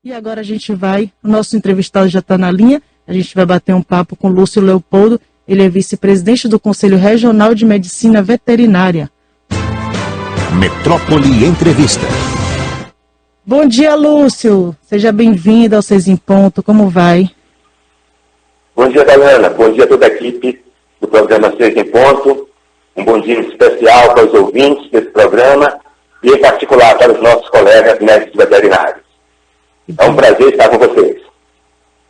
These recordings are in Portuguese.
E agora a gente vai, o nosso entrevistado já está na linha, a gente vai bater um papo com Lúcio Leopoldo, ele é vice-presidente do Conselho Regional de Medicina Veterinária. Metrópole Entrevista. Bom dia, Lúcio, seja bem-vindo ao 6 em Ponto, como vai? Bom dia, Dayana, bom dia a toda a equipe do programa 6 em Ponto, um bom dia especial para os ouvintes desse programa e em particular para os nossos colegas médicos veterinários. É um prazer estar com vocês.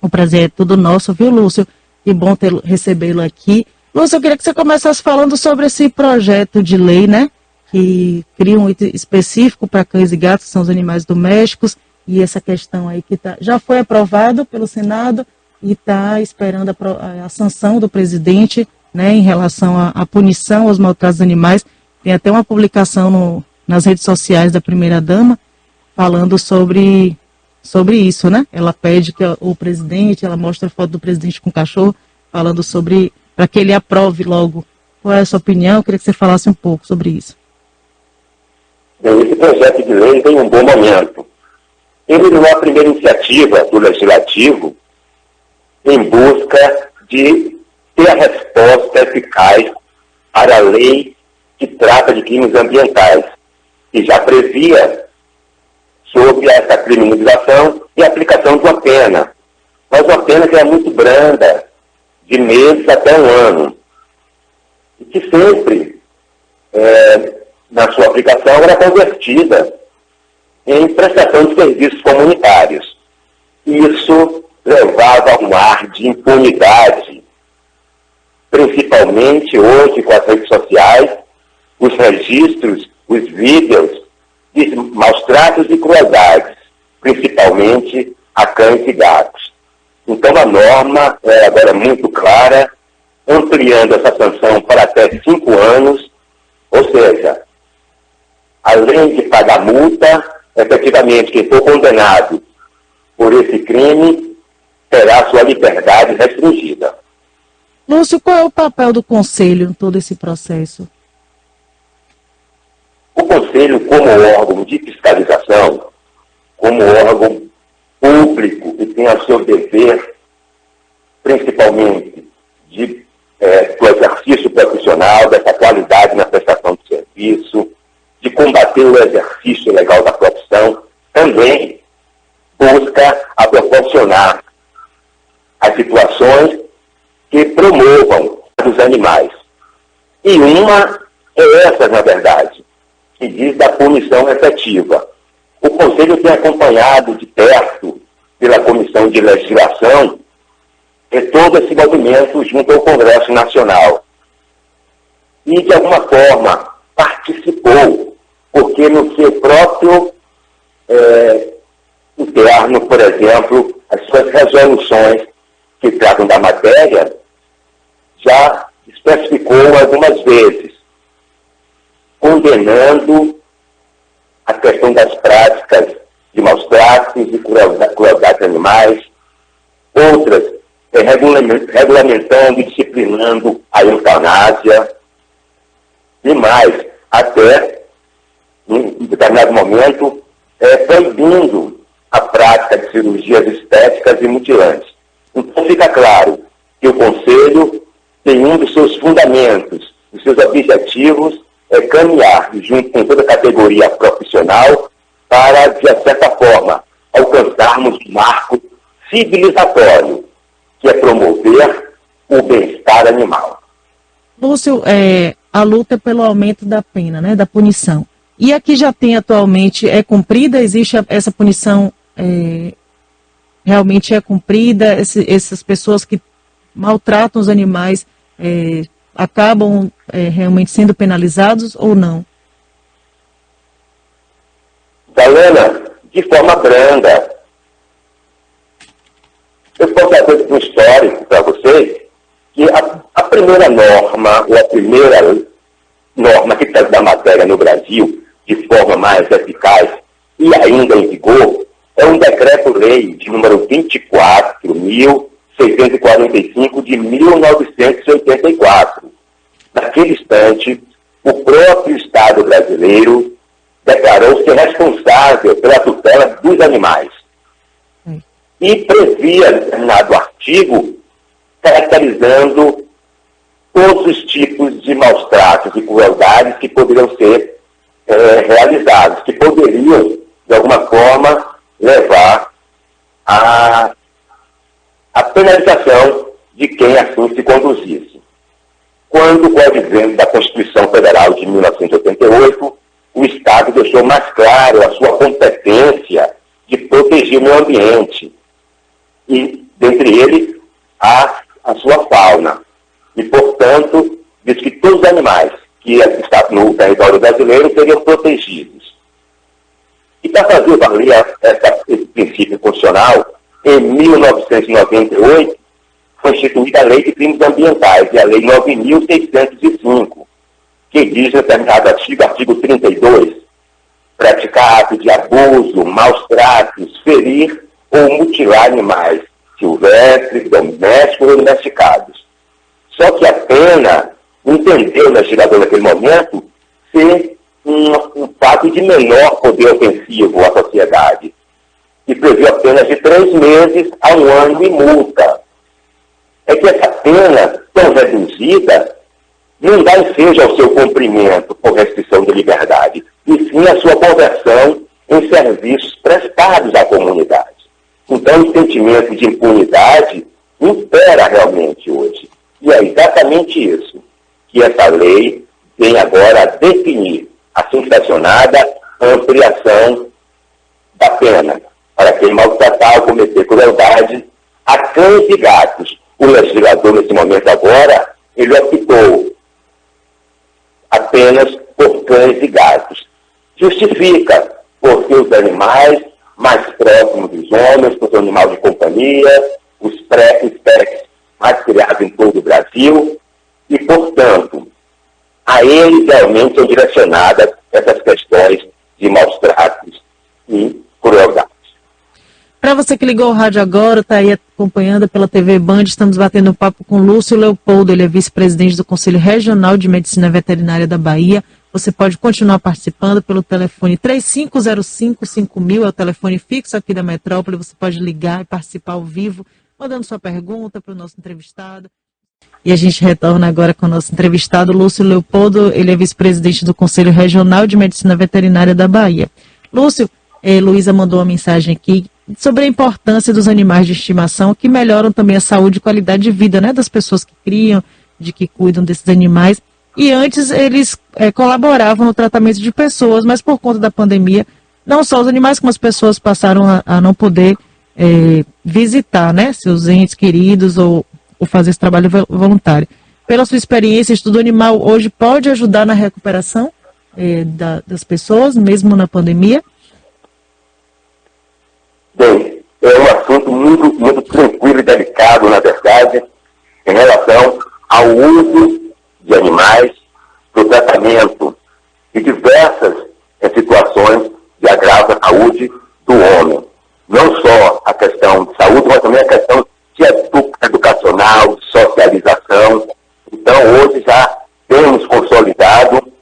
O prazer é todo nosso, viu, Lúcio? Que bom recebê-lo aqui. Lúcio, eu queria que você começasse falando sobre esse projeto de lei, né? Que cria um item específico para cães e gatos, que são os animais domésticos, e essa questão aí que já foi aprovado pelo Senado e está esperando a sanção do presidente, né, em relação à punição aos maltratos animais. Tem até uma publicação nas redes sociais da primeira-dama falando sobre isso, né? Ela pede que o presidente, ela mostra a foto do presidente com o cachorro, falando sobre, para que ele aprove logo. Qual é a sua opinião? Eu queria que você falasse um pouco sobre isso. Bem, esse projeto de lei tem um bom momento. Ele é a primeira iniciativa do Legislativo em busca de ter a resposta eficaz para a lei que trata de crimes ambientais, que já previa sobre essa criminalização e a aplicação de uma pena. Mas uma pena que é muito branda, de meses até um ano. E que sempre, na sua aplicação, era convertida em prestação de serviços comunitários. Isso levava a um ar de impunidade, principalmente hoje com as redes sociais, os registros, os vídeos de maus tratos e crueldades, principalmente a cães e gatos. Então a norma é agora muito clara, ampliando essa sanção para até 5 anos, ou seja, além de pagar multa, efetivamente quem for condenado por esse crime terá sua liberdade restringida. Lúcio, qual é o papel do Conselho em todo esse processo? O Conselho, como órgão de fiscalização, como órgão público que tem a seu dever, principalmente do exercício profissional, dessa qualidade na prestação de serviço, de combater o exercício legal da profissão, também busca a proporcionar as situações que promovam os animais. E uma é essa, na verdade, que diz da punição efetiva. O Conselho tem acompanhado de perto, pela Comissão de Legislação, todo esse movimento junto ao Congresso Nacional. E, de alguma forma, participou, porque no seu próprio interno, por exemplo, as suas resoluções que tratam da matéria, já especificou algumas vezes, condenando a questão das práticas de maus tratos e crueldade de animais, outras regulamentando e disciplinando a eutanásia, e mais, até, em determinado momento, proibindo a prática de cirurgias estéticas e mutilantes. Então fica claro que o Conselho tem um dos seus fundamentos, dos seus objetivos, caminhar junto com toda a categoria profissional para, de certa forma, alcançarmos um marco civilizatório, que é promover o bem-estar animal. Lúcio, a luta é pelo aumento da pena, né, da punição. E aqui já tem atualmente, é cumprida? Existe essa punição, realmente é cumprida? Essas pessoas que maltratam os animais acabam realmente sendo penalizados ou não? Dayana, de forma branda. Eu posso trazer um histórico para vocês, que a primeira norma, ou a primeira norma que trata da matéria no Brasil, de forma mais eficaz e ainda em vigor, é um decreto-lei de número 24.645 de 1984. Naquele instante, o próprio Estado brasileiro declarou-se responsável pela tutela dos animais. e previa determinado artigo caracterizando todos os tipos de maus-tratos e crueldades que poderiam ser realizados, que poderiam, de alguma forma, levar à penalização de quem assim se conduzisse. Quando, com o advento da Constituição Federal de 1988, o Estado deixou mais claro a sua competência de proteger o meio ambiente e, dentre eles, a sua fauna. E, portanto, diz que todos os animais que estão no território brasileiro seriam protegidos. E para fazer valer esse princípio constitucional, em 1998, foi instituída a Lei de Crimes Ambientais, e a Lei 9.605, que diz, no determinado artigo 32, praticar ato de abuso, maus tratos, ferir ou mutilar animais silvestres, domésticos ou domesticados. Só que a pena entendeu o legislador naquele momento ser um fato de menor poder ofensivo à sociedade, e previu apenas de 3 meses a 1 ano de multa. É que essa pena tão reduzida não dá ensejo ao seu cumprimento por restrição de liberdade, e sim a sua conversão em serviços prestados à comunidade. Então, o sentimento de impunidade impera realmente hoje. E é exatamente isso que essa lei vem agora a definir, assim sancionada, a ampliação da pena para quem maltratar ou cometer crueldade a cães e gatos. O legislador, nesse momento agora, ele optou apenas por cães e gatos. Justifica, porque os animais mais próximos dos homens, os animais de companhia, os pets mais criados em todo o Brasil, e, portanto, a eles realmente são direcionadas essas questões de maus tratos e crueldade. Para você que ligou o rádio agora, está aí acompanhando pela TV Band, estamos batendo um papo com Lúcio Leopoldo, ele é vice-presidente do Conselho Regional de Medicina Veterinária da Bahia. Você pode continuar participando pelo telefone 3505-5000, é o telefone fixo aqui da Metrópole. Você pode ligar e participar ao vivo, mandando sua pergunta para o nosso entrevistado. E a gente retorna agora com o nosso entrevistado, Lúcio Leopoldo, ele é vice-presidente do Conselho Regional de Medicina Veterinária da Bahia. Lúcio, Luísa mandou uma mensagem aqui sobre a importância dos animais de estimação, que melhoram também a saúde e qualidade de vida, né, das pessoas que criam, de que cuidam desses animais. E antes eles colaboravam no tratamento de pessoas, mas por conta da pandemia, não só os animais, como as pessoas passaram a não poder visitar, né, seus entes queridos ou fazer esse trabalho voluntário. Pela sua experiência, estudo animal hoje pode ajudar na recuperação das pessoas, mesmo na pandemia? Bem, é um assunto muito, muito tranquilo e delicado, na verdade, em relação ao uso de animais para o tratamento de diversas situações de agravo à saúde do homem. Não só a questão de saúde, mas também a questão de educacional, de socialização. Então, hoje já temos consolidado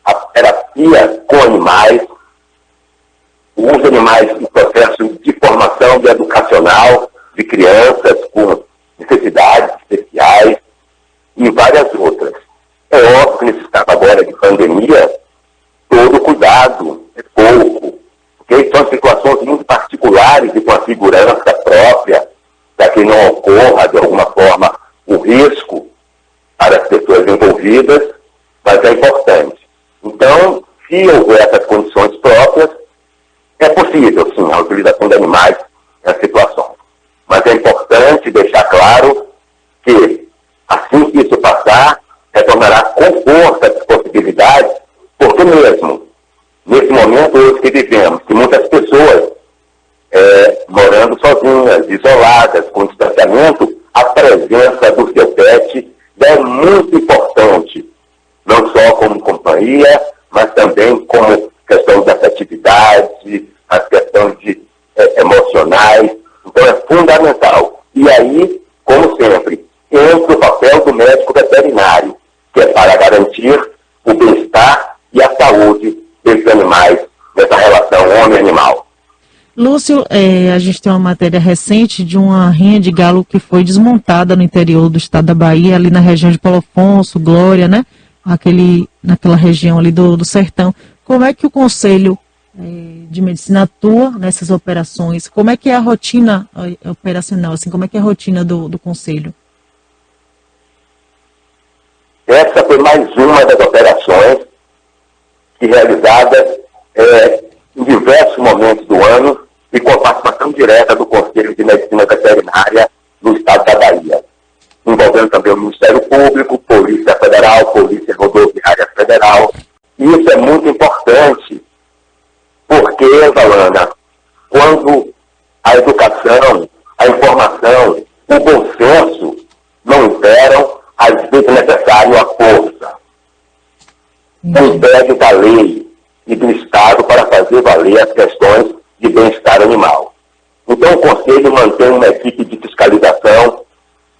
a terapia com animais, o uso de animais em processo de formação de educacional de crianças com necessidades especiais e várias outras. É óbvio que nesse estado agora de pandemia, todo cuidado é pouco, porque são situações muito particulares e com a segurança própria, para que não ocorra, de alguma forma, o risco para as pessoas envolvidas, mas é importante. Então, se houver essas condições próprias, é possível, sim, a utilização de animais nessa situação. Mas é importante deixar claro que, assim que isso passar, retornará com força as possibilidades, porque mesmo, nesse momento hoje que vivemos, que muitas pessoas morando sozinhas, isoladas, com distanciamento, a presença do seu pet é muito importante, não só como companhia, mas também como questão de afetividade, as questões emocionais. Então é fundamental. E aí, como sempre, entra o papel do médico veterinário, que é para garantir o bem-estar e a saúde desses animais, dessa relação homem-animal. Lúcio, a gente tem uma matéria recente de uma rinha de galo que foi desmontada no interior do estado da Bahia, ali na região de Paulo Afonso, Glória, né? Naquela região ali do sertão. Como é que o Conselho de Medicina atua nessas operações? Como é que é a rotina operacional? Assim, como é que é a rotina do Conselho? Essa foi mais uma das operações que realizadas em diversos momentos do ano e com a participação direta do Conselho de Medicina Veterinária do Estado da Bahia, envolvendo também o Ministério Público, Polícia Federal, Polícia Rodoviária Federal. E isso é muito importante, porque, Valana, quando a educação, a informação, o bom senso não imperam, às vezes é necessário a força. O império da lei e do Estado para fazer valer as questões de bem-estar animal. Então, o Conselho mantém uma equipe de fiscalização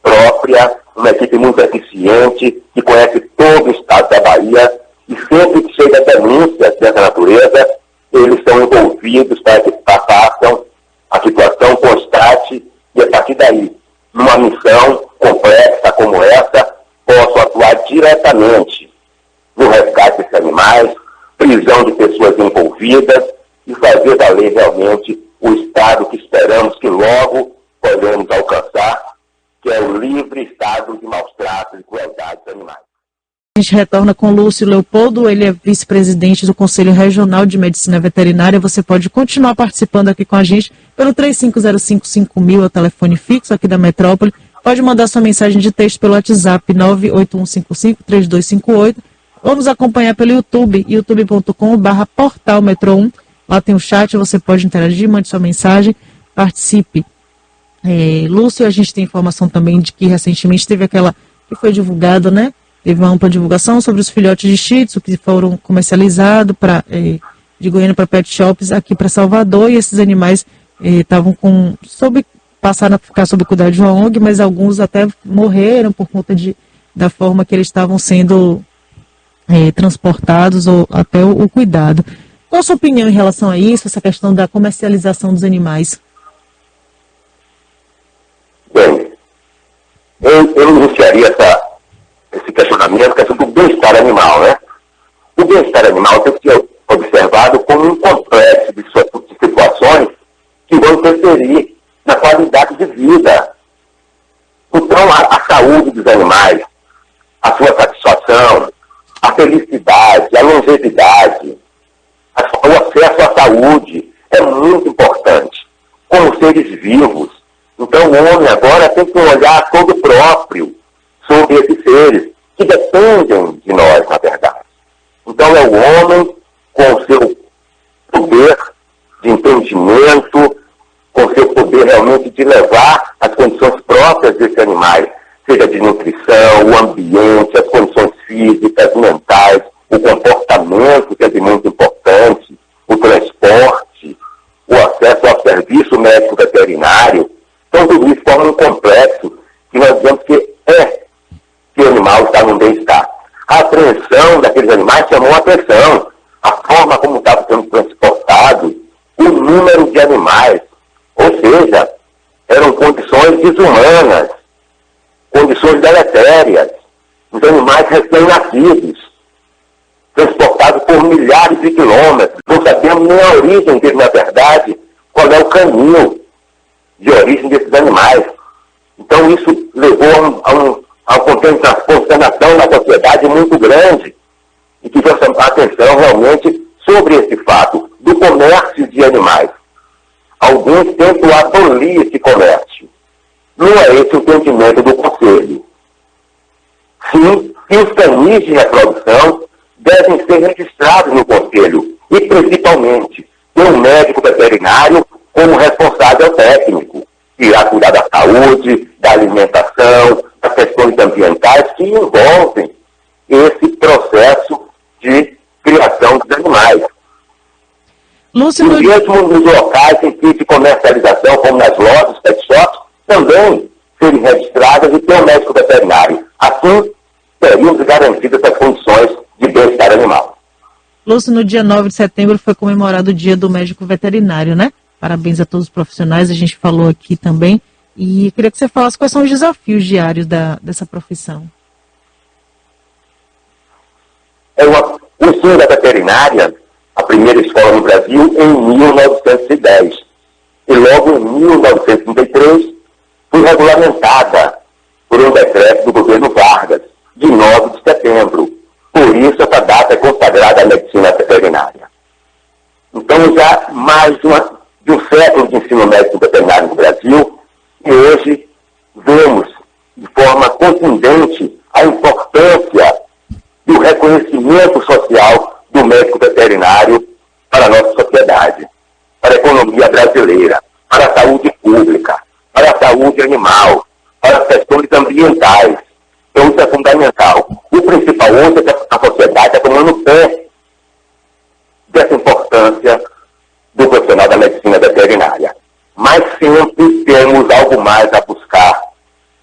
própria, uma equipe muito eficiente, que conhece todo o Estado da Bahia, e sempre que chega denúncias dessa natureza, eles são envolvidos para que façam a situação, constate, e a partir daí, numa missão complexa como essa, possam atuar diretamente no resgate desses animais, prisão de pessoas envolvidas e fazer valer realmente o estado que esperamos que logo podemos alcançar, que é o livre estado de maus tratos e crueldade dos animais. A gente retorna com o Lúcio Leopoldo, ele é vice-presidente do Conselho Regional de Medicina Veterinária. Você pode continuar participando aqui com a gente pelo 35055000, é o telefone fixo aqui da Metrópole. Pode mandar sua mensagem de texto pelo WhatsApp 981553258 ou nos acompanhar pelo YouTube, youtube.com/portalmetro1. Lá tem o chat, você pode interagir, mande sua mensagem, participe. Lúcio, a gente tem informação também de que recentemente teve aquela que foi divulgada, né? Teve uma ampla divulgação sobre os filhotes de Shih Tzu que foram comercializados de Goiânia para pet shops aqui para Salvador, e esses animais estavam passaram a ficar sob cuidado de uma ONG, mas alguns até morreram por conta da forma que eles estavam sendo transportados ou até o cuidado. Qual a sua opinião em relação a isso, essa questão da comercialização dos animais? Bem, eu iniciaria esse questionamento, questão do bem-estar animal, né? O bem-estar animal tem que ser observado como um complexo de situações que vão interferir na qualidade de vida. Então, a saúde dos animais, a sua satisfação, a felicidade, a longevidade, o acesso à saúde é muito importante, como seres vivos. Então, o homem agora tem que olhar todo próprio sobre esses seres que dependem de nós, na verdade. Então, é o homem com o seu poder de entendimento, com o seu poder realmente de levar as condições próprias desses animais, seja de nutrição, o ambiente, as condições físicas, mentais, o comportamento, que é de muito importante, o transporte, o acesso ao serviço médico veterinário. Então, tudo isso forma um complexo que nós dizemos que o animal está no bem-estar. A apreensão daqueles animais chamou a atenção. A forma como estava sendo transportado, o número de animais, ou seja, eram condições desumanas, condições deletérias. Os animais recém-nascidos, transportados por milhares de quilômetros. Não sabemos nem a origem deles, na verdade, qual é o caminho de origem desses animais. Então, isso levou a uma consternação na sociedade muito grande e que chama a atenção realmente sobre esse fato do comércio de animais. Alguns tentam abolir esse comércio. Não é esse o entendimento do Conselho. Sim, e os canis de reprodução devem ser registrados no Conselho e, principalmente, ter um médico veterinário como responsável técnico, que irá cuidar da saúde, da alimentação, das questões ambientais que envolvem esse processo de criação dos animais. Lúcio, e mesmo nos locais em que de comercialização, como nas lojas, pet shops, também serem registradas e ter um médico veterinário. Assim, teríamos garantidas as condições de bem-estar animal. Lúcio, no dia 9 de setembro foi comemorado o Dia do Médico Veterinário, né? Parabéns a todos os profissionais, a gente falou aqui também. E queria que você falasse quais são os desafios diários dessa profissão. O ensino da veterinária, a primeira escola no Brasil, em 1910. E logo em 1933, foi regulamentada por um decreto do governo Vargas, de 9 de setembro. Por isso, essa data é consagrada à medicina veterinária. Então, já mais de um século de ensino médico veterinário no Brasil, e hoje vemos de forma contundente a importância do reconhecimento social do médico veterinário para a nossa sociedade, para a economia brasileira, para a saúde pública, para a saúde animal, para as questões ambientais. Então, isso é fundamental. O principal hoje é que a sociedade está tomando pé dessa importância do profissional da medicina veterinária. Mas sempre temos algo mais a buscar.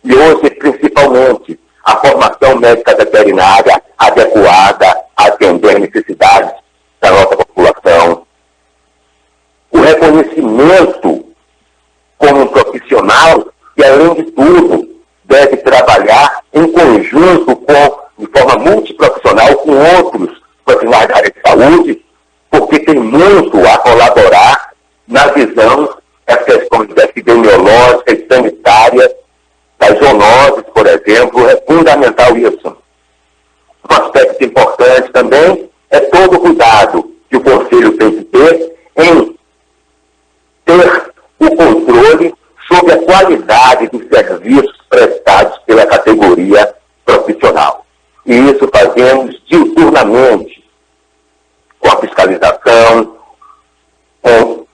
E hoje, principalmente, a formação médica veterinária adequada a atender necessidades da nossa população. O reconhecimento como um profissional que, além de tudo, deve trabalhar em conjunto de forma multiprofissional com outros profissionais da área de saúde, porque tem muito a colaborar na visão das questões epidemiológicas e sanitárias, das zoonoses, por exemplo. É fundamental isso. Um aspecto importante também é todo o cuidado que o Conselho tem que ter em ter o controle sobre a qualidade dos serviços prestados pela categoria profissional. E isso fazemos diuturnamente, com a fiscalização, com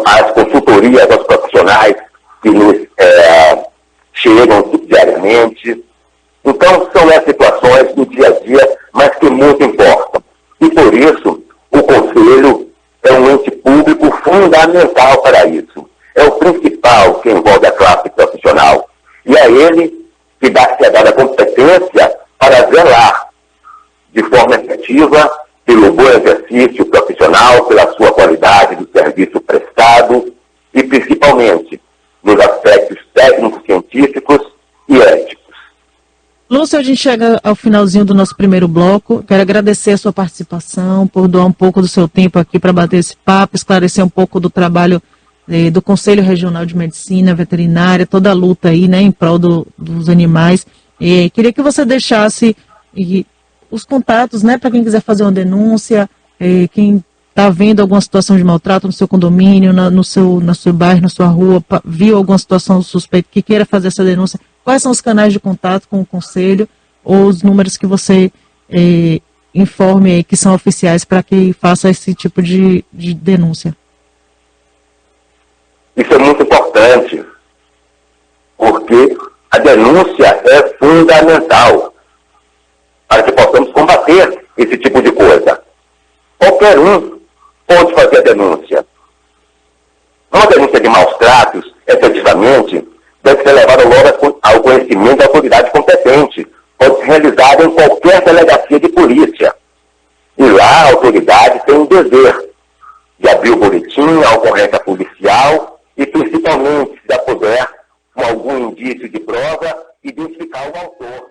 as consultorias aos profissionais que nos chegam diariamente. Então, são as situações do dia a dia, mas que muito importam. E por isso, o Conselho é um ente público fundamental para isso. É o principal que envolve a classe profissional. E é ele que é dada a competência para zelar de forma efetiva pelo bom exercício profissional, pela sua qualidade do serviço prestado e, principalmente, nos aspectos técnicos, científicos e éticos. Lúcio, a gente chega ao finalzinho do nosso primeiro bloco. Quero agradecer a sua participação, por doar um pouco do seu tempo aqui para bater esse papo, esclarecer um pouco do trabalho do Conselho Regional de Medicina Veterinária, toda a luta aí, né, em prol dos animais. Queria que você deixasse os contatos, né, para quem quiser fazer uma denúncia, quem está vendo alguma situação de maltrato no seu condomínio, no seu bairro, na sua rua, viu alguma situação suspeita que queira fazer essa denúncia. Quais são os canais de contato com o Conselho ou os números que você informe aí que são oficiais para que faça esse tipo de denúncia? Isso é muito importante, porque a denúncia é fundamental para que possamos combater esse tipo de coisa. Qualquer um pode fazer a denúncia. Uma denúncia de maus tratos, efetivamente, deve ser levada logo ao conhecimento da autoridade competente. Pode ser realizada em qualquer delegacia de polícia. E lá a autoridade tem o dever de abrir o boletim, a ocorrência policial e, principalmente, se já puder, com algum indício de prova, identificar o autor.